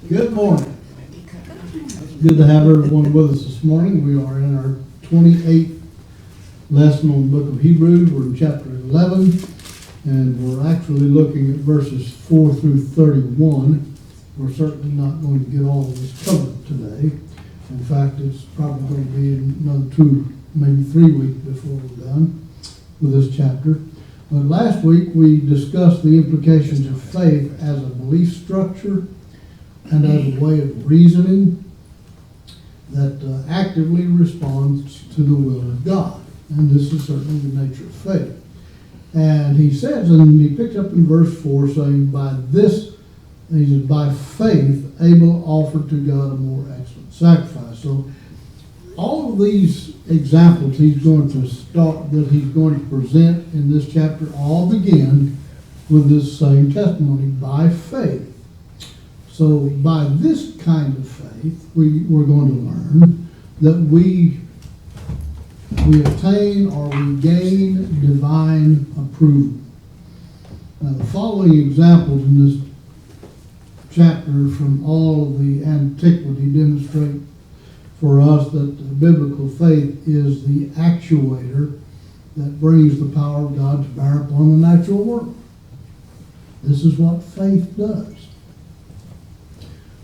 Good morning. It's good to have everyone with us this morning. We are in our 28th lesson on the book of Hebrews. We're in chapter 11, and we're actually looking at verses 4 through 31. We're certainly not going to get all of this covered today. In fact, it's probably going to be another 2, maybe 3 weeks before we're done with this chapter. But last week we discussed the implications of faith as a belief structure and as a way of reasoning that actively responds to the will of God. And this is certainly the nature of faith. And he says, and he picks up in verse 4 saying, he says, by faith Abel offered to God a more excellent sacrifice. So all of these examples he's going to present in this chapter all begin with this same testimony, by faith. So by this kind of faith, we're going to learn that we attain or we gain divine approval. Now, the following examples in this chapter from all of the antiquity demonstrate for us that biblical faith is the actuator that brings the power of God to bear upon the natural world. This is what faith does.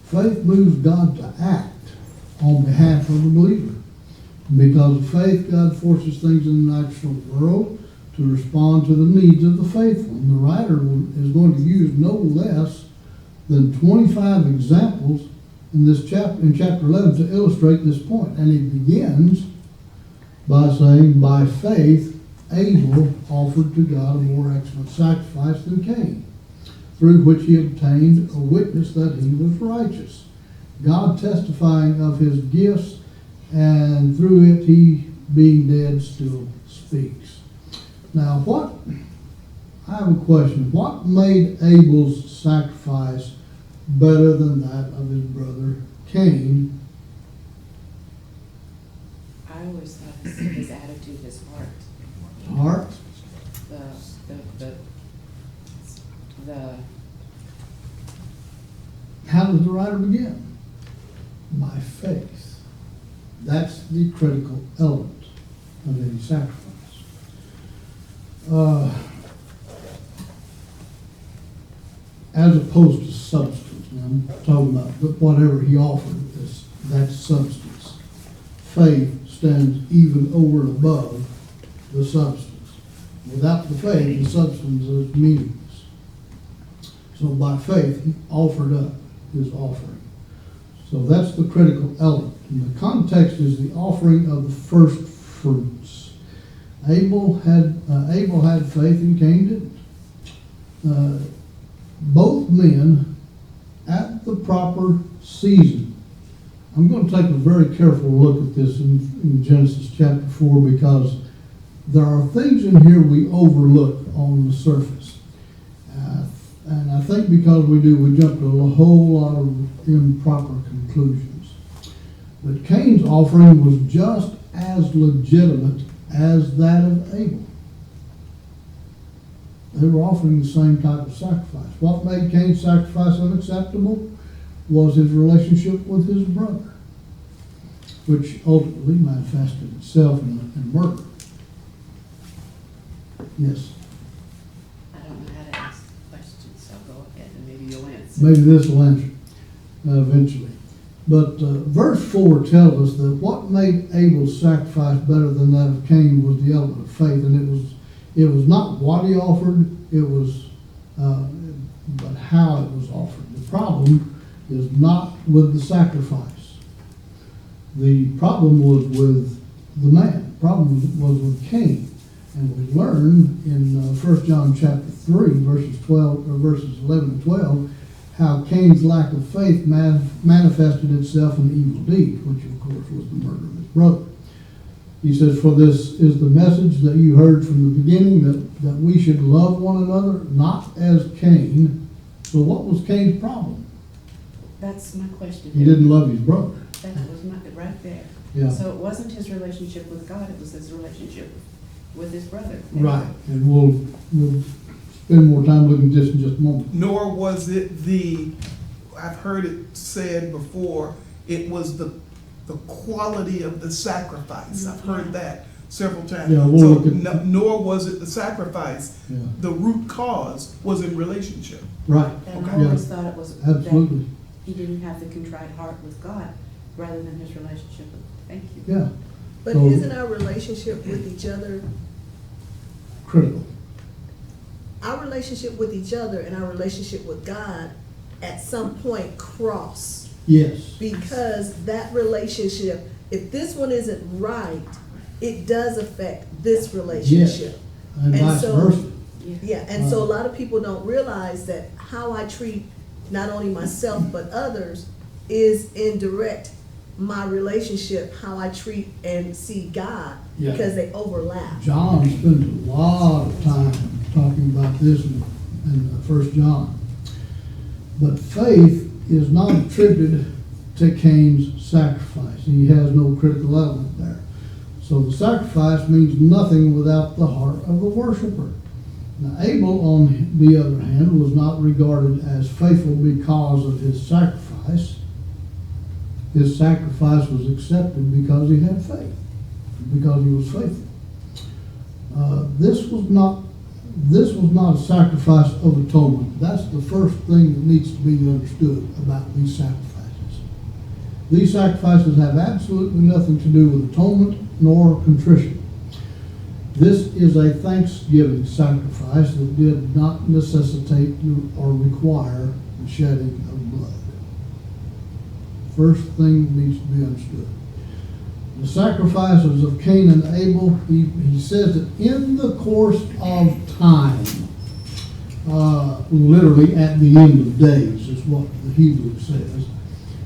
Faith moves God to act on behalf of the believer. Because of faith, God forces things in the natural world to respond to the needs of the faithful. And the writer is going to use no less than 25 examples in chapter 11 to illustrate this point. And he begins by saying, by faith, Abel offered to God a more excellent sacrifice than Cain, through which he obtained a witness that he was righteous, God testifying of his gifts, and through it he, being dead, still speaks. Now, I have a question. What made Abel's sacrifice better than that of his brother Cain? I always thought his attitude, his heart. Heart? How does the writer begin? By faith. That's the critical element of any sacrifice. As opposed to substance. Now I'm talking about whatever he offered, that's substance. Faith stands even over and above the substance. Without the faith, the substance is meaningless. So by faith, he offered up his offering. So that's the critical element. And the context is the offering of the first fruits. Abel had faith and Cain didn't. Both men, at the proper season. I'm going to take a very careful look at this in Genesis chapter 4 because there are things in here we overlook on the surface. And I think because we do, we jump to a whole lot of improper conclusions. But Cain's offering was just as legitimate as that of Abel. They were offering the same type of sacrifice. What made Cain's sacrifice unacceptable was his relationship with his brother, which ultimately manifested itself in murder. Yes? I don't know how to ask questions, so go ahead and maybe you'll answer. Maybe this will answer eventually. But verse 4 tells us that what made Abel's sacrifice better than that of Cain was the element of faith, and it was not what he offered, it was but how it was offered. The problem is not with the sacrifice. The problem was with the man. The problem was with Cain. And we learn in 1 John chapter 3, verses 11 and 12, how Cain's lack of faith manifested itself in evil deeds, which of course was the murder of his brother. He says, for this is the message that you heard from the beginning, that we should love one another, not as Cain. So what was Cain's problem? That's my question. He didn't love his brother. That was right there. Yeah. So it wasn't his relationship with God, it was his relationship with his brother. Right. And we'll spend more time looking at this in just a moment. Nor was it I've heard it said before, it was the quality of the sacrifice. I've heard that several times. Yeah, we'll So, look at- nor was it the sacrifice. Yeah. The root cause was in relationship. Right, And I Okay. always thought it was that absolutely, he didn't have the contrite heart with God, rather than his relationship with, thank you. yeah, But So- isn't our relationship with each other, critical. our relationship with each other and our relationship with God at some point cross? Yes, Because that relationship, if this one isn't right, it does affect this relationship. and And vice so- versa. Yeah, and so a lot of people don't realize that how I treat not only myself but others is in direct my relationship, how I treat and see God, Yeah. because they overlap. John spends a lot of time talking about this in 1 John. But faith is not attributed to Cain's sacrifice, and he has no critical element there. So the sacrifice means nothing without the heart of the worshiper. Now Abel, on the other hand, was not regarded as faithful because of his sacrifice. His sacrifice was accepted because he had faith, because he was faithful. This was not a sacrifice of atonement. That's the first thing that needs to be understood about these sacrifices. These sacrifices have absolutely nothing to do with atonement nor contrition. This is a thanksgiving sacrifice that did not necessitate or require the shedding of blood. First thing that needs to be understood. The sacrifices of Cain and Abel, he says that in the course of time, literally at the end of days is what the Hebrew says.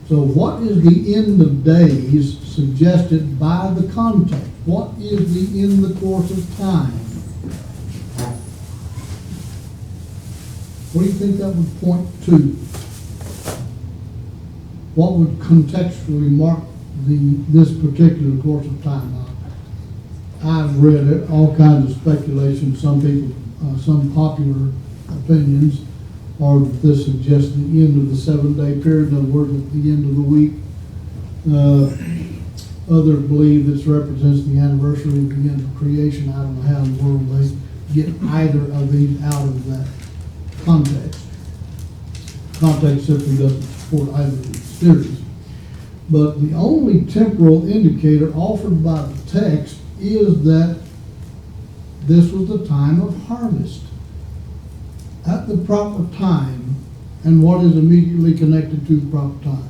So what is the end of days suggested by the context? What is the in the course of time? What do you think that would point to? What would contextually mark this particular course of time? I've read all kinds of speculation. Some people, some popular opinions are that this suggests the end of the 7-day period, in other words, at the end of the week. Others believe this represents the anniversary of the end of creation. I don't know how in the world they get either of these out of that context. Context simply doesn't support either of these theories. But the only temporal indicator offered by the text is that this was the time of harvest. At the proper time, and what is immediately connected to the proper time?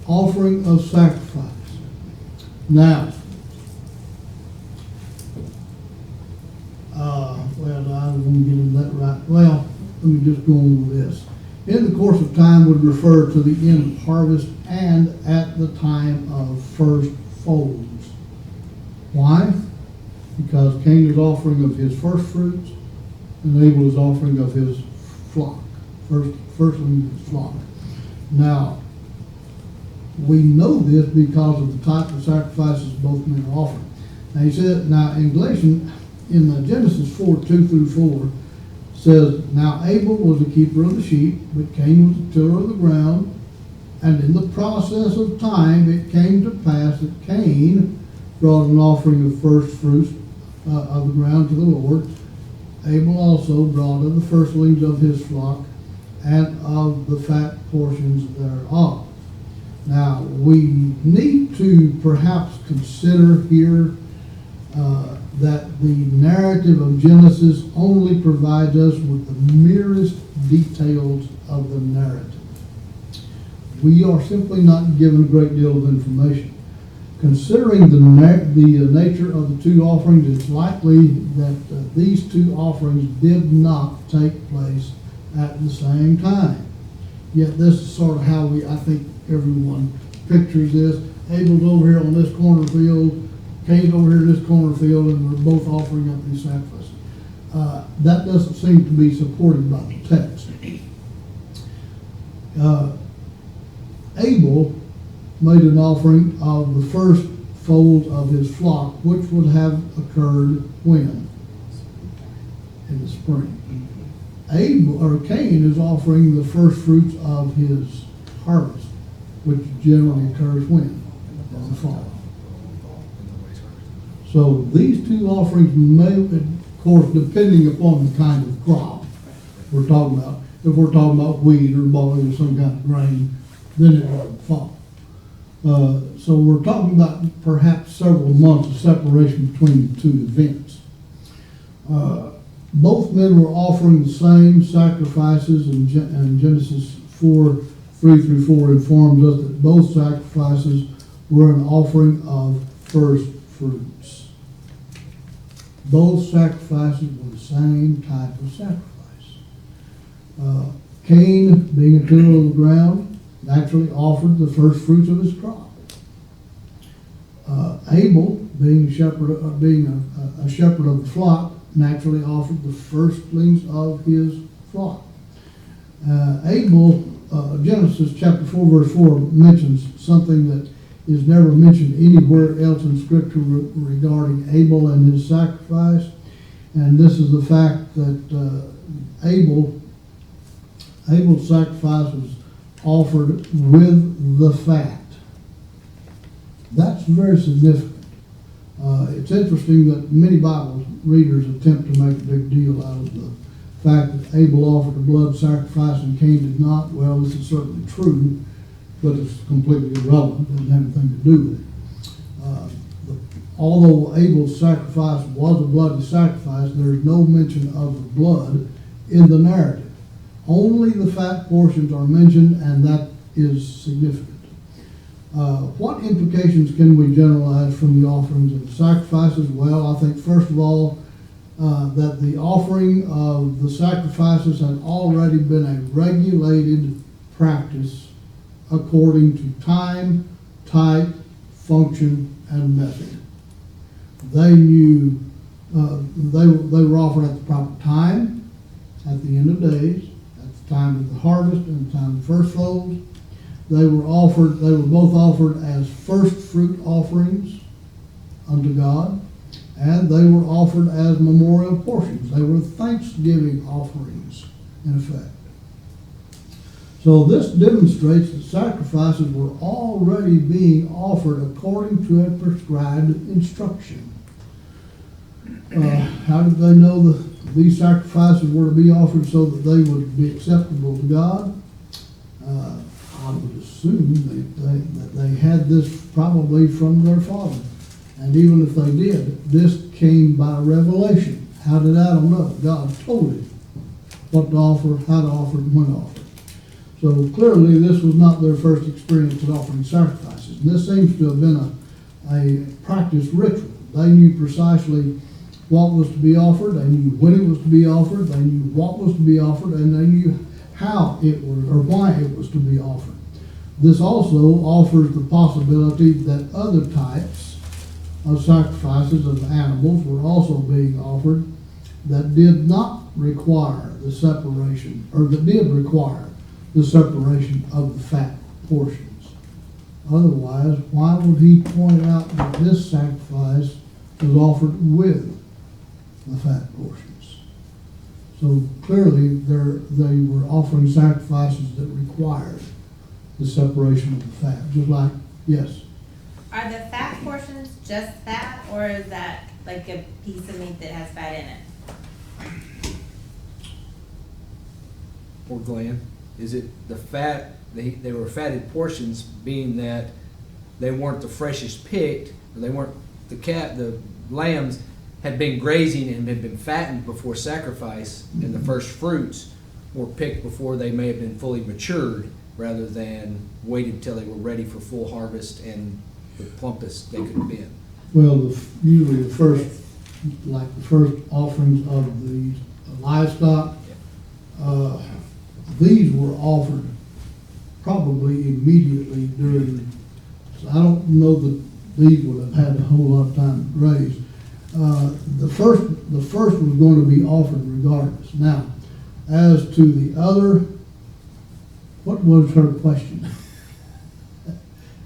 Offering of sacrifice. Now, well, I don't want to get into that right. Well, let me just go on with this. In the course of time would refer to the end of harvest and at the time of first folds. Why? Because Cain is offering of his first fruits, and Abel is offering of his flock, firstling of his flock. Now, we know this because of the type of sacrifices both men are offering. Now he said, now in Genesis 4:2-4 says, now Abel was the keeper of the sheep, but Cain was the tiller of the ground. And in the process of time, it came to pass that Cain brought an offering of first fruits of the ground to the Lord. Abel also brought of the firstlings of his flock and of the fat portions thereof. Now, we need to perhaps consider here that the narrative of Genesis only provides us with the merest details of the narrative. We are simply not given a great deal of information. Considering the nature of the two offerings, it's likely that these two offerings did not take place at the same time. Yet this is sort of how I think everyone pictures this. Abel's over here on this corner field, Cain's over here in this corner field, and we're both offering up these sacrifices. That doesn't seem to be supported by the text. Abel made an offering of the first fold of his flock, which would have occurred when? In the spring. Cain is offering the first fruits of his harvest, which generally occurs when? In the fall. So these two offerings may, of course, depending upon the kind of crop we're talking about. If we're talking about wheat or barley or some kind of grain, then it would fall. So we're talking about perhaps several months of separation between the two events. Both men were offering the same sacrifices, and Genesis 4:3-4 informs us that both sacrifices were an offering of first fruits. Both sacrifices were the same type of sacrifice. Cain, being a tiller of the ground, naturally offered the first fruits of his crop. Abel, being a shepherd of the flock, naturally offered the firstlings of his flock. Genesis chapter 4 verse 4 mentions something that is never mentioned anywhere else in Scripture regarding Abel and his sacrifice, and this is the fact that Abel's sacrifice was offered with the fat. That's very significant. It's interesting that many Bible readers attempt to make a big deal out of the fact that Abel offered a blood sacrifice and Cain did not. Well, this is certainly true, but it's completely irrelevant. It doesn't have anything to do with it. Although Abel's sacrifice was a bloody sacrifice, there is no mention of the blood in the narrative. Only the fat portions are mentioned, and that is significant. What implications can we generalize from the offerings and the sacrifices? Well, I think first of all, that the offering of the sacrifices had already been a regulated practice according to time, type, function, and method. They knew they were offered at the proper time, at the end of days, at the time of the harvest, and the time of the first fruits. They were both offered as first fruit offerings unto God, and they were offered as memorial portions. They were thanksgiving offerings, in effect. So this demonstrates that sacrifices were already being offered according to a prescribed instruction. How did they know that these sacrifices were to be offered so that they would be acceptable to God? I would assume that they had this probably from their father. And even if they did, this came by revelation. How did Adam know? God told him what to offer, how to offer, and when to offer. So clearly this was not their first experience in offering sacrifices. And this seems to have been a practiced ritual. They knew precisely what was to be offered, they knew when it was to be offered, they knew what was to be offered, and they knew how it was, or why it was to be offered. This also offers the possibility that other types of sacrifices of animals were also being offered that did not require the separation, or that did require the separation of the fat portions. Otherwise, why would he point out that this sacrifice was offered with the fat portions? So clearly they were offering sacrifices that required the separation of the fat. Just like, yes? Are the fat portions just fat, or is that like a piece of meat that has fat in it? Or Glenn, is it the fat, they were fatted portions, being that they weren't the freshest picked, or they weren't the lambs had been grazing and had been fattened before sacrifice, and the first fruits were picked before they may have been fully matured, rather than waited till they were ready for full harvest and the plumpest they could have been. Well, usually the first offerings of the livestock, these were offered probably immediately during, so I don't know that these would have had a whole lot of time to graze. The first was going to be offered regardless. Now, as to the other, what was her question?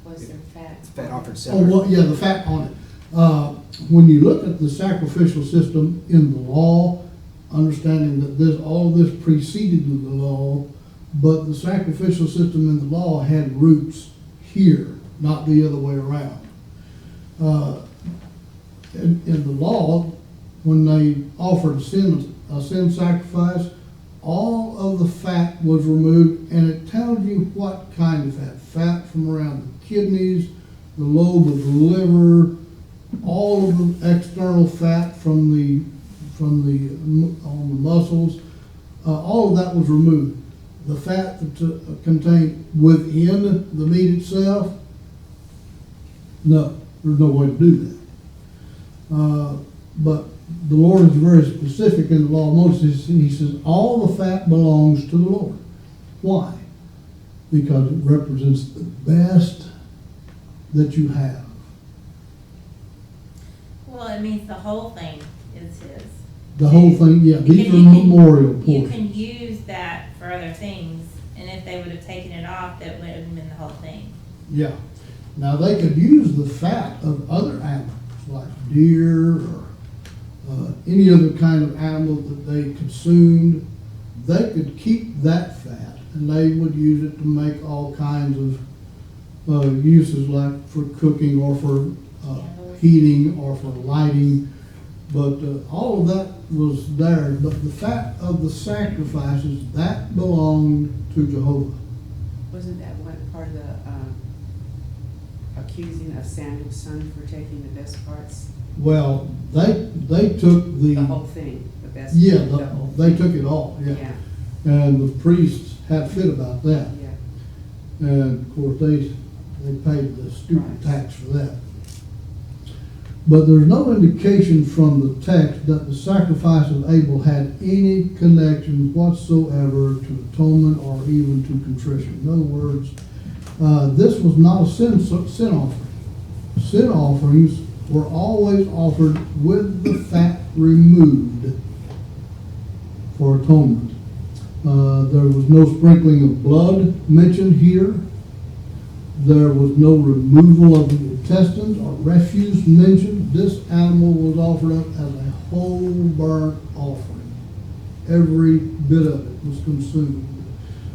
Was there fat? The fat offered Oh, separate. well, yeah, the fat on it. When you look at the sacrificial system in the law, understanding that all of this preceded the law, but the sacrificial system in the law had roots here, not the other way around. In the law, when they offered a sin sacrifice, all of the fat was removed, and it tells you what kind of fat. Fat from around the kidneys, the lobe of the liver, all of the external fat on the muscles, all of that was removed. The fat that contained within the meat itself, no, there's no way to do that. But the Lord is very specific in the law of Moses. He says all the fat belongs to the Lord. Why? Because it represents the best that you have. Well, it means the whole thing is his. The whole thing, yeah, these Because are you can- memorial You portions. can use that for other things, and if they would have taken it off, that would have been the whole thing. Yeah. Now, they could use the fat of other animals, like deer or any other kind of animal that they consumed. They could keep that fat, and they would use it to make all kinds of uses, like for cooking or for heating or for lighting. But all of that was there. But the fat of the sacrifices, that belonged to Jehovah. Wasn't that one part of the accusing of Samuel's son for taking the best parts? Well, they took The whole thing, the best. Yeah, the whole they thing. took it all, yeah. Yeah, And the priests had a fit about that. yeah. And of course, they paid the stupid Right. tax for that. But there's no indication from the text that the sacrifice of Abel had any connection whatsoever to atonement or even to contrition. In other words, this was not a sin offering. Sin offerings were always offered with the fat removed for atonement. There was no sprinkling of blood mentioned here. There was no removal of the intestines or refuse mentioned. This animal was offered up as a whole burnt offering. Every bit of it was consumed.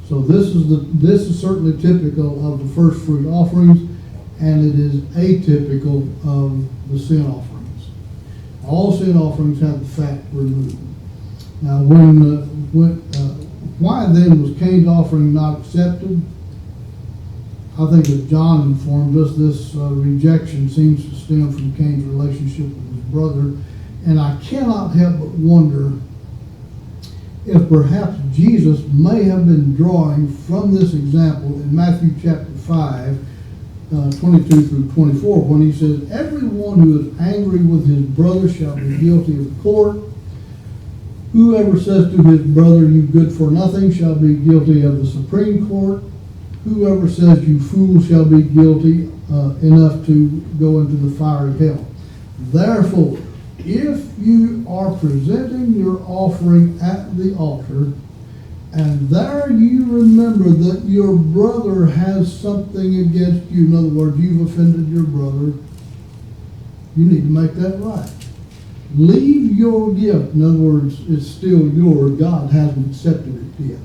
So this is certainly typical of the first fruit offerings, and it is atypical of the sin offerings. All sin offerings have the fat removed. Now, why then was Cain's offering not accepted? I think as John informed us, this rejection seems to stem from Cain's relationship with his brother, and I cannot help but wonder if perhaps Jesus may have been drawing from this example in Matthew chapter 5, 22 through 24, when he says, "Everyone who is angry with his brother shall be guilty of the court. Whoever says to his brother, 'You good for nothing,' shall be guilty of the Supreme Court. Whoever says, 'You fool,' shall be guilty enough to go into the fire of hell. Therefore, if you are presenting your offering at the altar, and there you remember that your brother has something against you," in other words, you've offended your brother, you need to make that right. Leave your gift. In other words, it's still yours. God hasn't accepted it yet.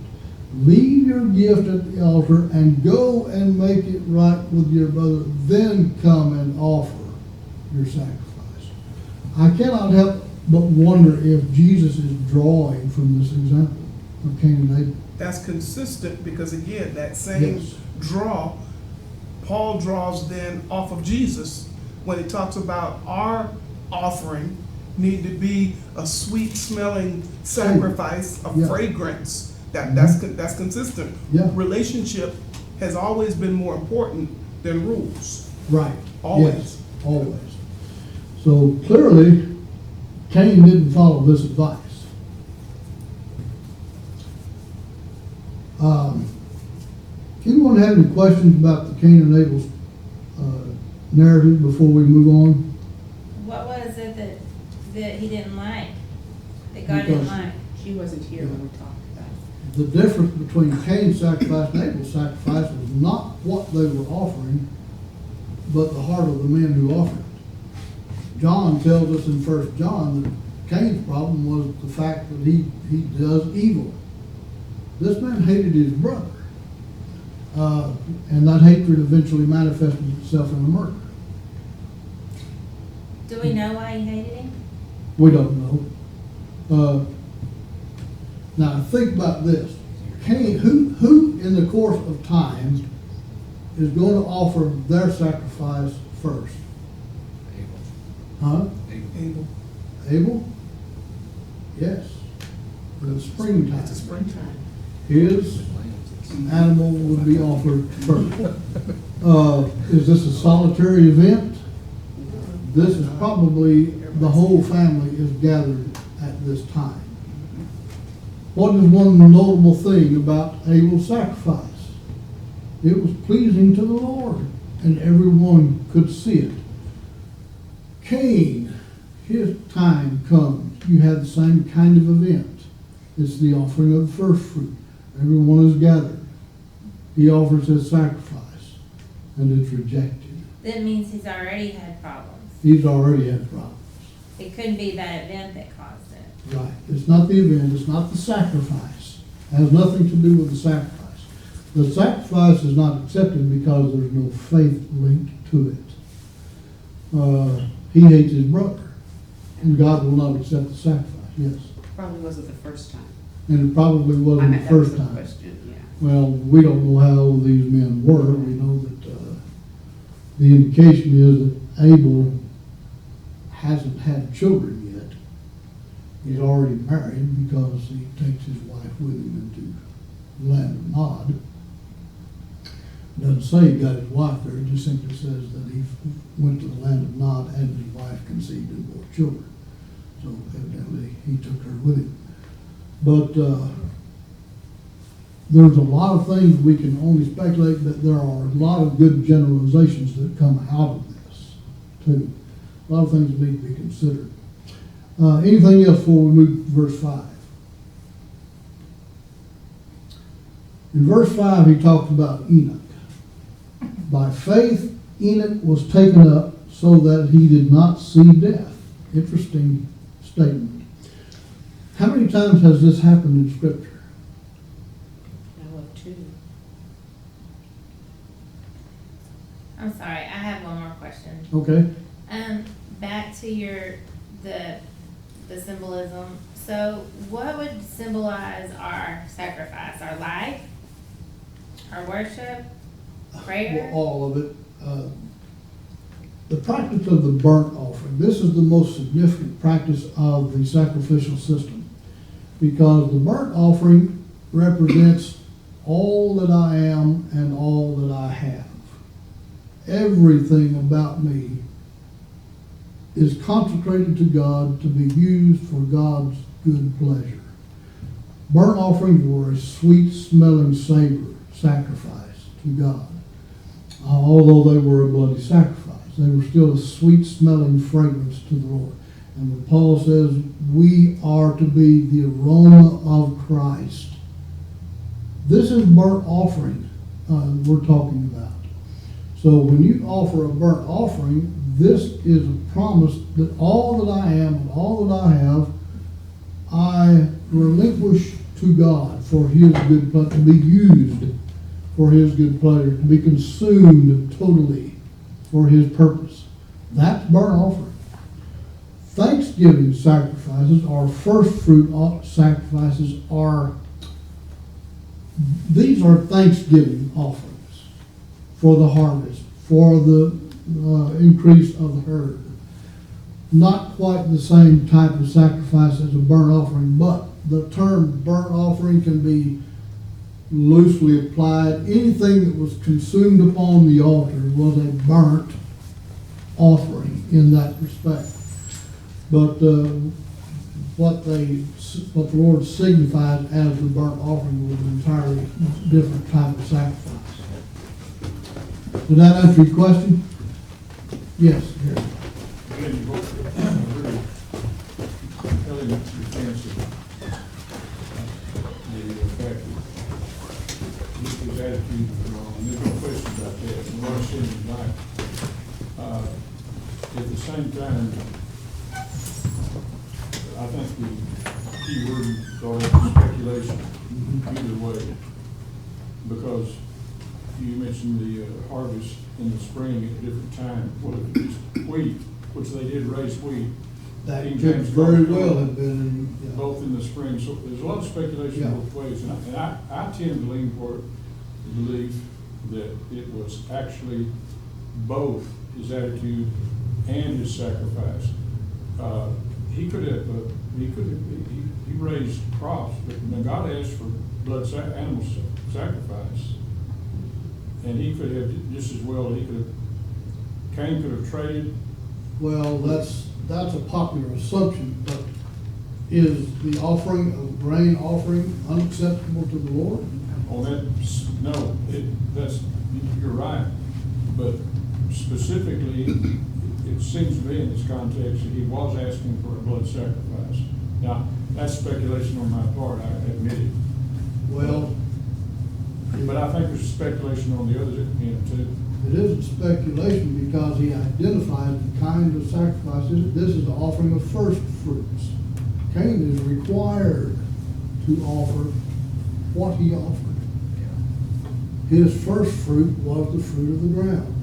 Leave your gift at the altar and go and make it right with your brother. Then come and offer your sacrifice. I cannot help but wonder if Jesus is drawing from this example of Cain and Abel. That's consistent because again, that same Yes. draw, Paul draws then off of Jesus when he talks about our offering need to be a sweet smelling sacrifice of Yeah. fragrance. That's consistent. Yeah. Relationship has always been more important than rules. Right. Always. Yes, always. So clearly, Cain didn't follow this advice. Anyone have any questions about the Cain and Abel's narrative before we move on? What was it that he didn't like, that God didn't Because- like? He wasn't here when we talked about it. The difference between Cain's sacrifice and Abel's sacrifice was not what they were offering, but the heart of the men who offered it. John tells us in 1 John that Cain's problem was the fact that he does evil. This man hated his brother. And that hatred eventually manifested itself in a murder. Do we know why he hated him? We don't know. Now think about this. Cain, who in the course of time is going to offer their sacrifice first? Huh? Abel. Abel? Yes. In the springtime. It's the springtime. His animal would be offered first. Is this a solitary event? This is probably the whole family is gathered at this time. What is one notable thing about Abel's sacrifice? It was pleasing to the Lord, and everyone could see it. Cain, his time comes. You have the same kind of event. It's the offering of the first fruit. Everyone is gathered. He offers his sacrifice, and it's rejected. That means he's already had problems. He's already had problems. It couldn't be that event that caused it. Right. It's not the event. It's not the sacrifice. It has nothing to do with the sacrifice. The sacrifice is not accepted because there's no faith linked to it. He hates his brother, and God will not accept the sacrifice. Yes. Probably wasn't the first time. And it probably I wasn't meant the that was first the time. question, yeah. Well, we don't know how old these men were. We know that the indication is that Abel hasn't had children yet. He's already married because he takes his wife with him into the land of Nod. Doesn't say he got his wife there. It just simply says that he went to the land of Nod and his wife conceived and bore children. So evidently he took her with him. But there's a lot of things we can only speculate, but there are a lot of good generalizations that come out of this, too. A lot of things that need to be considered. Anything else before we move to verse 5? In verse 5, he talks about Enoch. By faith, Enoch was taken up so that he did not see death. Interesting statement. How many times has this happened in Scripture? I love two. I'm sorry, I have one more question. Okay. Back to the symbolism. So what would symbolize our sacrifice? Our life? Our worship? Prayer? Well, all of it. The practice of the burnt offering. This is the most significant practice of the sacrificial system, because the burnt offering represents all that I am and all that I have. Everything about me is consecrated to God to be used for God's good pleasure. Burnt offerings were a sweet-smelling savor sacrifice to God. Although they were a bloody sacrifice, they were still a sweet-smelling fragrance to the Lord. And when Paul says we are to be the aroma of Christ, this is burnt offering we're talking about. So when you offer a burnt offering, this is a promise that all that I am and all that I have, I relinquish to God for His good pleasure, to be used for His good pleasure, to be consumed totally for His purpose. That's burnt offering. Thanksgiving sacrifices, or first fruit sacrifices, these are thanksgiving offerings for the harvest, for the increase of the herd. Not quite the same type of sacrifice as a burnt offering, but the term burnt offering can be loosely applied. Anything that was consumed upon the altar was a burnt offering in that respect. But what the Lord signified as the burnt offering was an entirely different type of sacrifice. Did that answer your question? Yes, here. Again, you both very elegant defense of the fact that his attitude was wrong. There's no question about that. The Lord said in his life. At the same time, I think the key word you brought up is speculation, either way. Because you mentioned the harvest in the spring at a different time. Well, if it's wheat, which they did raise wheat. That King could James very calls it well have been in, yeah. both in the spring, so there's a lot of speculation Yeah. both ways, and I tend to lean toward the belief that it was actually both his attitude and his sacrifice. He raised crops, but when God asked for animal sacrifice, and he could have just as well, Cain could have traded. Well, that's a popular assumption, but is the offering of grain offering unacceptable to the Lord? Oh, no, you're right, but specifically, it seems to me in this context that he was asking for a blood sacrifice. Now, that's speculation on my part, I admit it. Well, But I think there's speculation on the other end too. it isn't speculation because he identifies the kind of sacrifices. This is the offering of first fruits. Cain is required to offer what he offered. His first fruit was the fruit of the ground.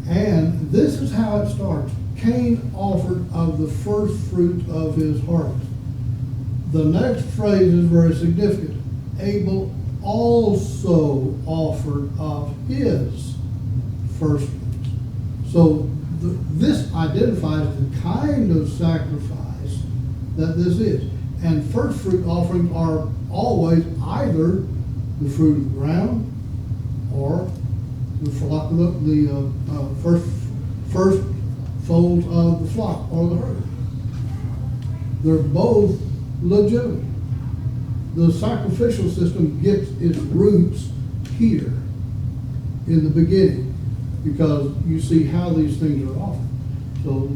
And this is how it starts. Cain offered of the first fruit of his harvest. The next phrase is very significant. Abel also offered of his first fruits. So this identifies the kind of sacrifice that this is. And first fruit offerings are always either the fruit of the ground or the flock of the first foals of the flock or the herd. They're both legitimate. The sacrificial system gets its roots here in the beginning because you see how these things are offered. So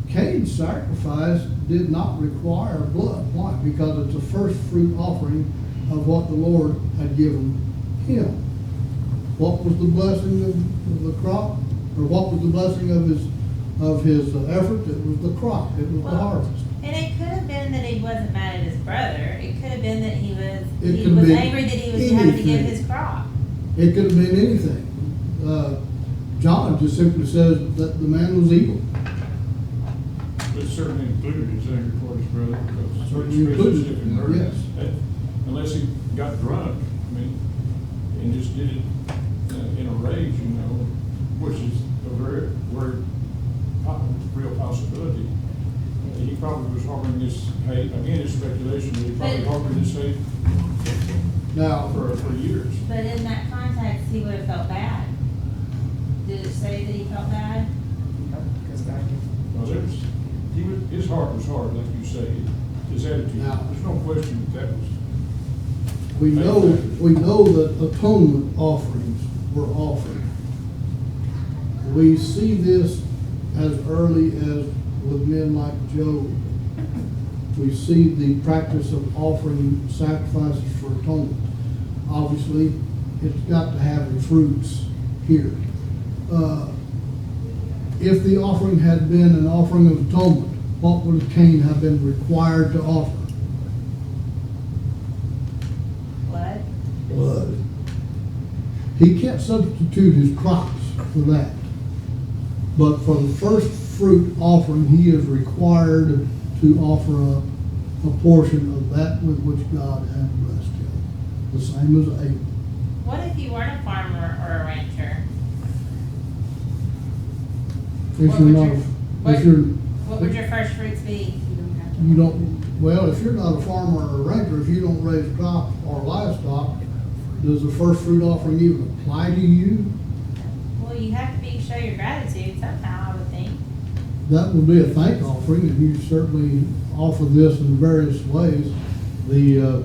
Cain's sacrifice did not require blood. Why? Because it's a first fruit offering of what the Lord had given him. What was the blessing of the crop? Or what was the blessing of his effort? It was the crop. It was the harvest. And it could have been that he wasn't mad at his brother. It could have been that he It could was be angry that he was having to give anything. his crop. It could have been anything. John just simply says that the man was evil. But it certainly included his anger toward his brother because Certainly he expressed included, himself in murder. yes. Unless he got drunk, and just did it in a rage, which is a very real possibility. He probably was harboring this hate, again, it's speculation, but he probably harbored this hate Now, for years. But in that context, he would have felt bad. Did it say that he felt bad? Well, his heart was hard, like you say, his attitude. Now- There's no question that was. we know that atonement offerings were offered. We see this as early as with men like Job. We see the practice of offering sacrifices for atonement. Obviously, it's got to have its roots here. If the offering had been an offering of atonement, what would Cain have been required to offer? Blood? Blood. He can't substitute his crops for that. But for the first fruit offering, he is required to offer a portion of that with which God had blessed him. The same as Abel. What if you weren't a farmer or a rancher? If What you're would not, your- if you're, What would your first fruits be? you don't, well, if you're not a farmer or a rancher, if you don't raise crops or livestock, does the first fruit offering even apply to you? Well, you have to show your gratitude somehow, I would think. That would be a thank offering, and you certainly offer this in various ways. The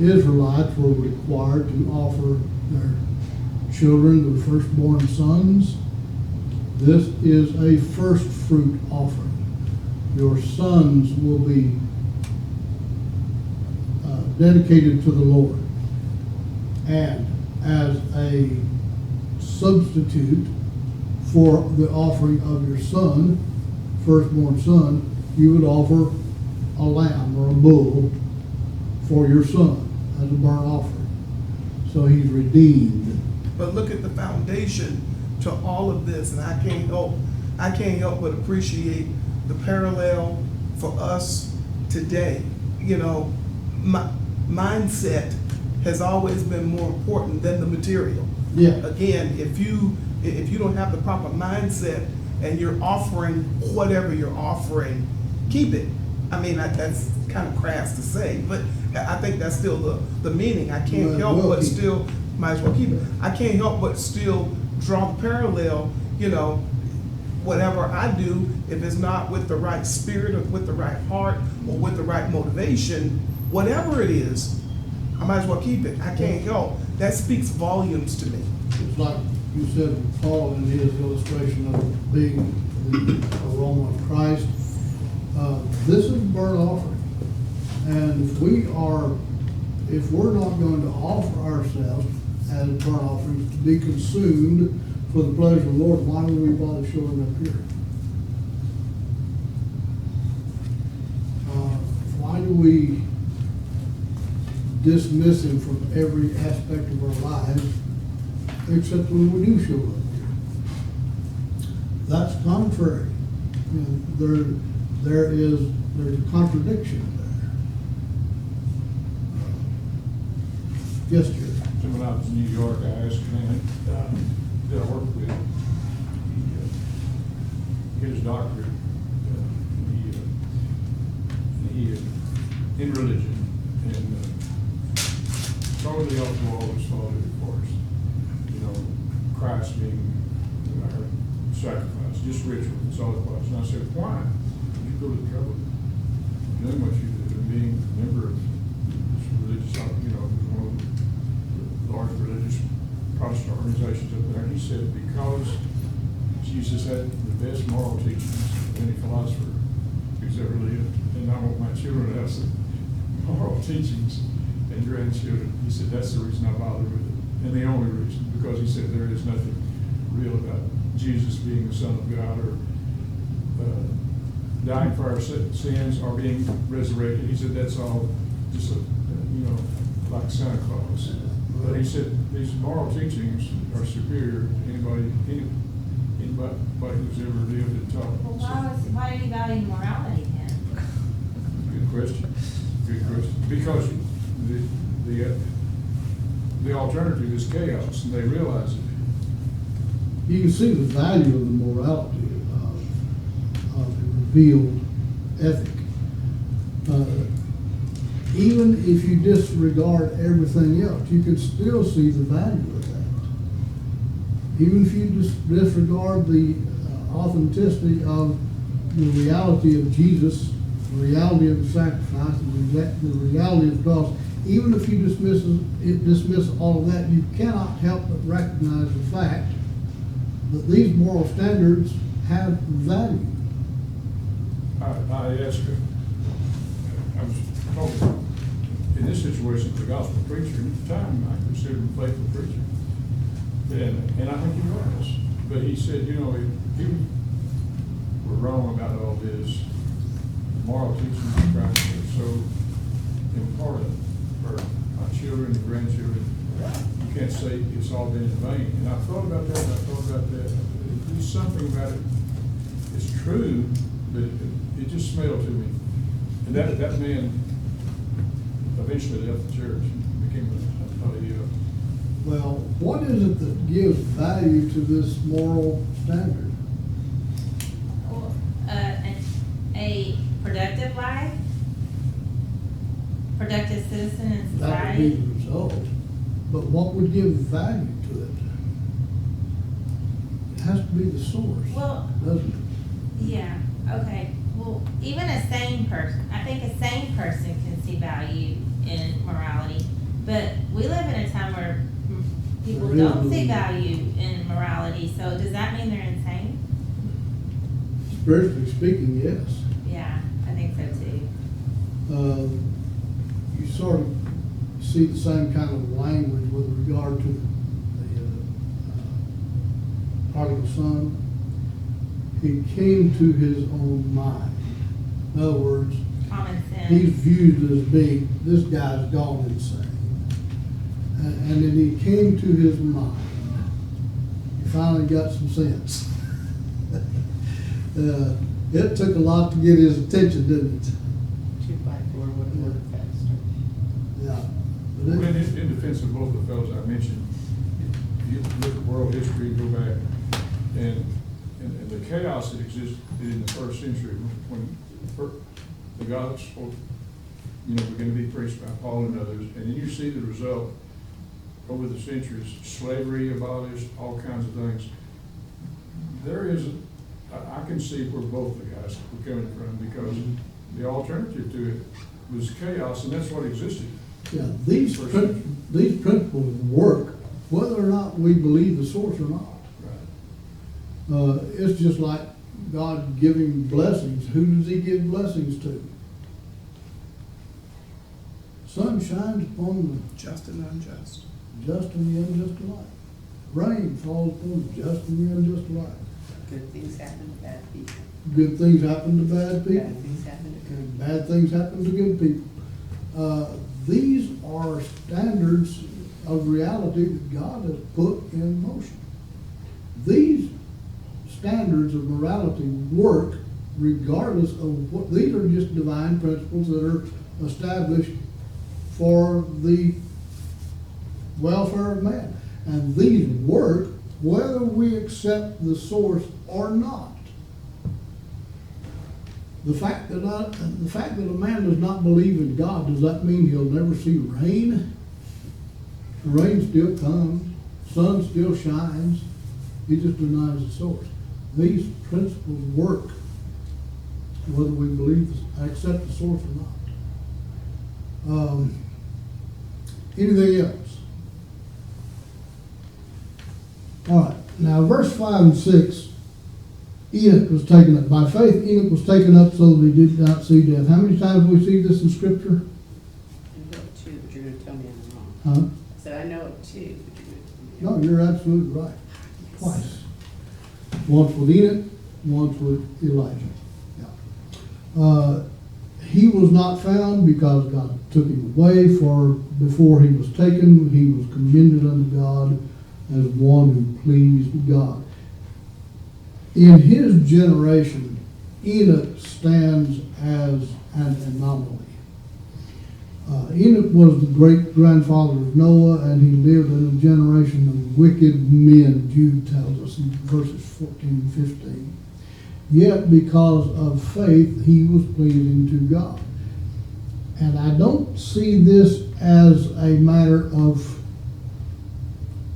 Israelites were required to offer their children, their firstborn sons. This is a first fruit offering. Your sons will be dedicated to the Lord. And as a substitute for the offering of your son, firstborn son, you would offer a lamb or a bull for your son as a burnt offering. So he's redeemed. But look at the foundation to all of this, and I can't help but appreciate the parallel for us today. You know, my mindset has always been more important than the material. Yeah. Again, if you don't have the proper mindset and you're offering whatever you're offering, keep it. I mean, that's kind of crass to say, but I think that's still the meaning. I can't help but still, might as well keep it. I can't help but still draw the parallel, you know, whatever I do, if it's not with the right spirit or with the right heart or with the right motivation, whatever it is, I might as well keep it. I can't help. That speaks volumes to me. It's like you said, Paul in his illustration of being the aroma of Christ. This is a burnt offering. And if we're not going to offer ourselves as burnt offerings to be consumed for the pleasure of the Lord, why would we bother showing up here? Why do we dismiss him from every aspect of our lives except when we do show up here? That's contrary. There's a contradiction there. Yes, Jerry. So when I was in New York, I asked a man that I worked with, his doctorate, in religion, and totally off the wall as far as, of course, you know, Christ being our sacrifice, just ritual, that's all it was. And I said, why did you go to the trouble of doing what you did and being a member of this religious, you know, one of the large religious Protestant organizations up there? And he said, because Jesus had the best moral teachings of any philosopher who's ever lived, and I want my children to have some moral teachings and grandchildren. He said, that's the reason I bother with it. And the only reason, because he said there is nothing real about Jesus being the Son of God or dying for our sins or being resurrected. He said that's all just, you know, like Santa Claus. But he said these moral teachings are superior to anybody who's ever lived and taught. Well, why did he value morality then? Good question. Good question. Because the alternative is chaos, and they realize it. You can see the value of the morality of the revealed ethic. Even if you disregard everything else, you can still see the value of that. Even if you disregard the authenticity of the reality of Jesus, the reality of the sacrifice, the reality of the cross, even if you dismiss all of that, you cannot help but recognize the fact that these moral standards have value. I asked her, I was talking in this situation to the gospel preacher, and at the time I considered him a faithful preacher. And I think he was. But he said, you know, if people were wrong about all this, moral teachings of Christ are so important for our children and grandchildren. You can't say it's all been in vain. And I thought about that, and I thought about that. There's something about it. It's true, but it just smelled to me. And that man eventually left the church and became Well, what is it that gives value to this moral standard? Well, a productive life, productive citizen in That would be society. the result. But what would give value to it? It has to be the source, Well, doesn't it? yeah, okay. Well, even a sane person, I think a sane person can see value in morality. But we live in a time where people There is don't see no- value in morality, so does that mean they're insane? Spiritually speaking, yes. Yeah, I think so too. You sort of see the same kind of language with regard to the prodigal son. He came to his own mind. In other words, common he's sense. viewed as being, this guy's gone insane. And then he came to his mind. He finally got some sense. It took a lot to get his attention, didn't it? 2x4 would have worked faster. Yeah. But Well, it- in defense of both the fellows I mentioned, if you look at world history, go back, and the chaos that existed in the first century, when the gods spoke, we're gonna be preached by Paul and others, and then you see the result over the centuries, slavery abolished, all kinds of things. There is, I can see where both the guys were coming from, because the alternative to it was chaos, and that's what existed. Yeah, these principles work whether or not we believe the source or not. Right. It's just like God giving blessings. Who does he give blessings to? Sun shines upon Just and unjust. the just and the unjust alike. Rain falls upon the just and the unjust alike. Good things happen to bad people. Good things happen to bad people. Bad things happen to good And people. bad things happen to good people. These are standards of reality that God has put in motion. These standards of morality work regardless of what, these are just divine principles that are established for the welfare of man. And these work whether we accept the source or not. The fact that a man does not believe in God, does that mean he'll never see rain? The rain still comes, sun still shines. He just denies the source. These principles work whether we accept the source or not. Anything else? All right. Now, verse 5 and 6. Enoch was taken up. By faith, Enoch was taken up so that he did not see death. How many times do we see this in Scripture? I know it too, but you're gonna tell me I'm wrong. Huh? I said, I know it too, but you're gonna tell me I'm No, wrong. you're absolutely right. Twice. Once with Enoch, once with Elijah. Yeah. He was not found because God took him away, for before he was taken, he was commended unto God as one who pleased God. In his generation, Enoch stands as an anomaly. Enoch was the great-grandfather of Noah, and he lived in a generation of wicked men, Jude tells us in verses 14 and 15. Yet, because of faith, he was pleasing to God. And I don't see this as a matter of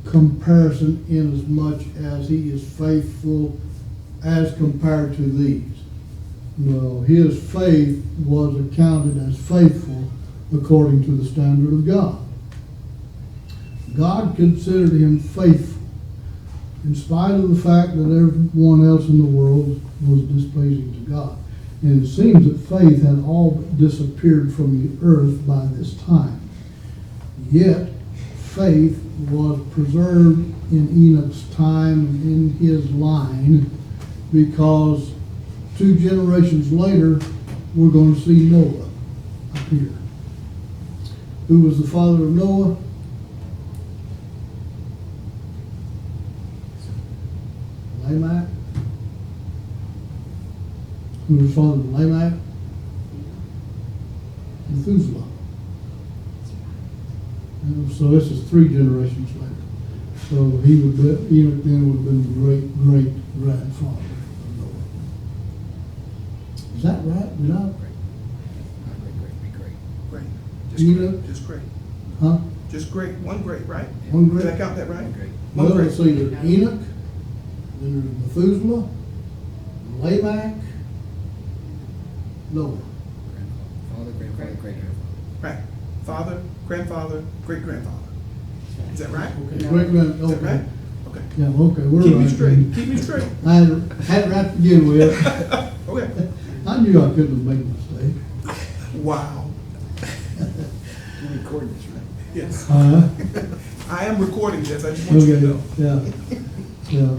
comparison in as much as he is faithful as compared to these. No, his faith was accounted as faithful according to the standard of God. God considered him faithful in spite of the fact that everyone else in the world was displeasing to God. And it seems that faith had all but disappeared from the earth by this time. Yet, faith was preserved in Enoch's time and in his line, because 2 generations later, we're going to see Noah appear. Who was the father of Noah? Lamech. Who was the father of Lamech? Methuselah. And so this is 3 generations later. So Enoch then would have been the great-great-grandfather of Noah. Is that right? Did I? Great. Enoch? Just great. Huh? Just great. One great, right? One great? Did I count that right? Great. One Well, great. it's either Enoch, then there's Methuselah, Lamech, Noah. Father, grandfather, great-grandfather. Right. Father, grandfather, great grandfather. Is that right? Okay, No. great-grand, Is that okay. right? Okay. Yeah, okay, we're Keep right. me straight. Keep me straight. I had it right to begin with. Okay. I knew I couldn't have made a mistake. Wow. You're recording this, right? Yes. I am recording this. I just want you to Okay, know. yeah, yeah.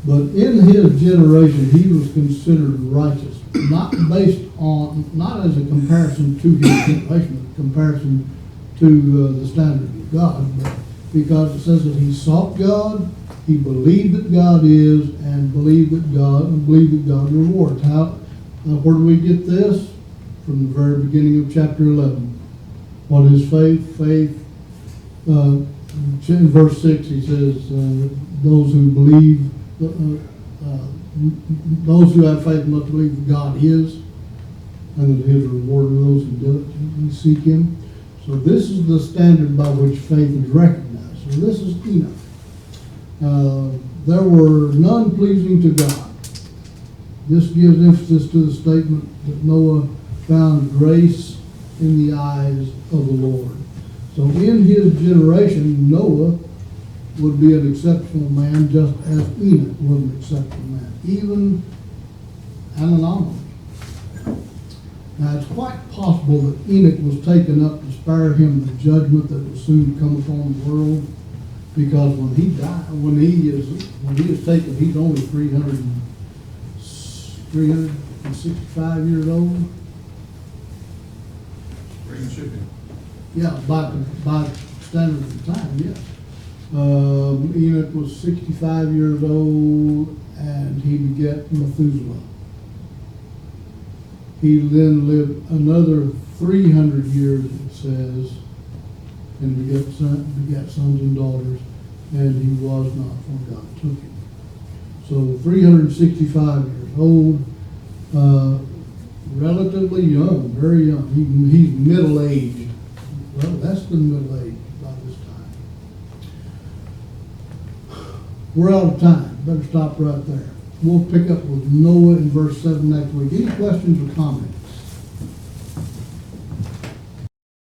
But in his generation, he was considered righteous, not based on, not as a comparison to his generation, but comparison to the standard of God, but because it says that he sought God, he believed that God is, and believed that God rewards. Where do we get this? From the very beginning of chapter 11. What is faith? Faith, in verse 6, he says, those who believe, those who have faith must believe that God is, and that his reward of those who diligently seek him. So this is the standard by which faith is recognized. So this is Enoch. There were none pleasing to God. This gives emphasis to the statement that Noah found grace in the eyes of the Lord. So in his generation, Noah would be an exceptional man, just as Enoch was an exceptional man, even an anomaly. Now, it's quite possible that Enoch was taken up to spare him the judgment that was soon to come upon the world, because when he died, when he is taken, he's only 365 years old. Reagan should be. Yeah, by standard of the time, yes. Enoch was 65 years old, and he begat Methuselah. He then lived another 300 years, it says, and begat sons and daughters, and he was not, for God took him. So 365 years old, relatively young, very young. He's middle-aged. Well, less than middle-aged by this time. We're out of time. Better stop right there. We'll pick up with Noah in verse 7 next week. Any questions or comments?